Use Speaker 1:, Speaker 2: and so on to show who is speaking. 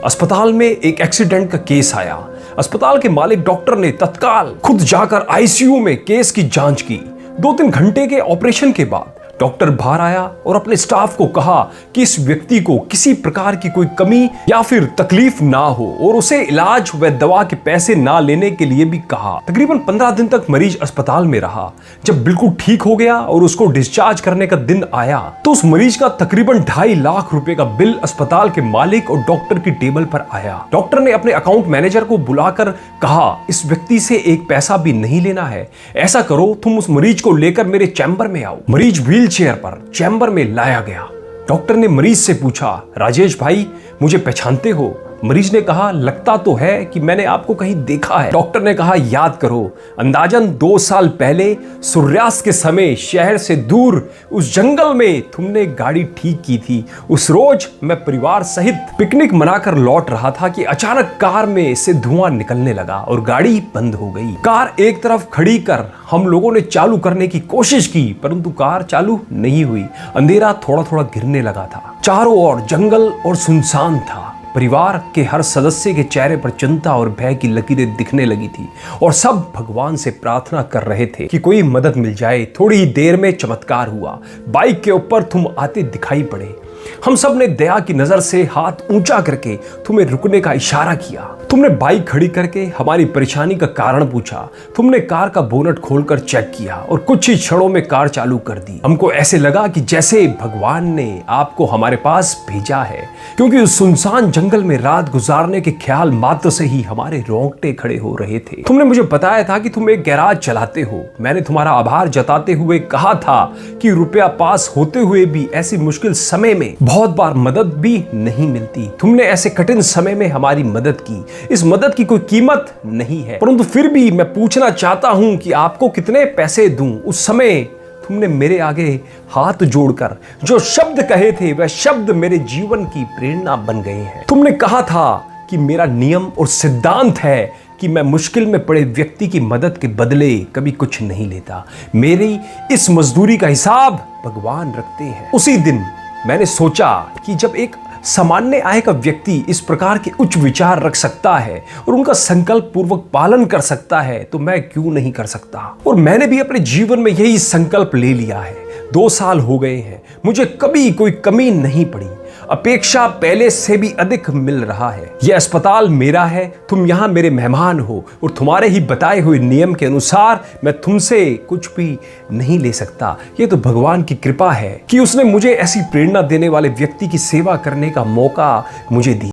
Speaker 1: अस्पताल में एक एक्सीडेंट का केस आया। अस्पताल के मालिक डॉक्टर ने तत्काल खुद जाकर आईसीयू में केस की जांच की। 2-3 घंटे के ऑपरेशन के बाद डॉक्टर बाहर आया और अपने स्टाफ को कहा कि इस व्यक्ति को किसी प्रकार की कोई कमी या फिर तकलीफ ना हो और उसे इलाज व दवा के पैसे ना लेने के लिए भी कहा। तकरीबन 15 दिन तक मरीज अस्पताल में रहा। जब बिल्कुल ठीक हो गया और उसको डिस्चार्ज करने का दिन आया तो उस मरीज का तकरीबन 2.5 लाख रुपए का बिल अस्पताल के मालिक और डॉक्टर की टेबल पर आया। डॉक्टर ने अपने अकाउंट मैनेजर को बुलाकर कहा, इस व्यक्ति से एक पैसा भी नहीं लेना है। ऐसा करो, तुम उस मरीज को लेकर मेरे चैम्बर में आओ। मरीज व्हील चेयर पर चैम्बर में लाया गया। डॉक्टर ने मरीज से पूछा, राजेश भाई, मुझे पहचानते हो? मरीज ने कहा, लगता तो है कि मैंने आपको कहीं देखा है। डॉक्टर ने कहा, याद करो, अंदाजन 2 साल पहले सूर्यास्त के समय शहर से दूर उस जंगल में तुमने गाड़ी ठीक की थी। उस रोज मैं परिवार सहित पिकनिक मनाकर लौट रहा था कि अचानक कार में से धुआं निकलने लगा और गाड़ी बंद हो गई। कार एक तरफ खड़ी कर हम लोगों ने चालू करने की कोशिश की, परंतु कार चालू नहीं हुई। अंधेरा थोड़ा थोड़ा गिरने लगा था। चारों ओर जंगल और सुनसान था। परिवार के हर सदस्य के चेहरे पर चिंता और भय की लकीरें दिखने लगी थी और सब भगवान से प्रार्थना कर रहे थे कि कोई मदद मिल जाए। थोड़ी ही देर में चमत्कार हुआ। बाइक के ऊपर तुम आते दिखाई पड़े। हम सब ने दया की नजर से हाथ ऊंचा करके तुम्हें रुकने का इशारा किया। तुमने बाइक खड़ी करके हमारी परेशानी का कारण पूछा। तुमने कार का बोनट खोलकर चेक किया और कुछ ही क्षणों में कार चालू कर दी। हमको ऐसे लगा कि जैसे भगवान ने आपको हमारे पास भेजा है, क्योंकि उस सुनसान जंगल में रात गुजारने के ख्याल मात्र से ही हमारे रोंगटे खड़े हो रहे थे। तुमने मुझे बताया था कि तुम एक गैराज चलाते हो। मैंने तुम्हारा आभार जताते हुए कहा था कि रुपया पास होते हुए भी ऐसी मुश्किल समय में बहुत बार मदद भी नहीं मिलती। तुमने ऐसे कठिन समय में हमारी मदद की। इस मदद की कोई कीमत नहीं है, परंतु फिर भी मैं पूछना चाहता हूं कि आपको कितने पैसे दूं। उस समय तुमने मेरे आगे हाथ जोड़कर जो शब्द कहे थे वह शब्द मेरे जीवन की प्रेरणा बन गए हैं। तुमने कहा था कि मेरा नियम और सिद्धांत है कि मैं मुश्किल में पड़े व्यक्ति की मदद के बदले कभी कुछ नहीं लेता। मेरी इस मजदूरी का हिसाब भगवान रखते हैं। उसी दिन मैंने सोचा कि जब एक सामान्य आय का व्यक्ति इस प्रकार के उच्च विचार रख सकता है और उनका संकल्प पूर्वक पालन कर सकता है तो मैं क्यों नहीं कर सकता। और मैंने भी अपने जीवन में यही संकल्प ले लिया है। 2 साल हो गए हैं, मुझे कभी कोई कमी नहीं पड़ी। अपेक्षा पहले से भी अधिक मिल रहा है। यह अस्पताल मेरा है, तुम यहाँ मेरे मेहमान हो और तुम्हारे ही बताए हुए नियम के अनुसार मैं तुमसे कुछ भी नहीं ले सकता। यह तो भगवान की कृपा है कि उसने मुझे ऐसी प्रेरणा देने वाले व्यक्ति की सेवा करने का मौका मुझे दिया।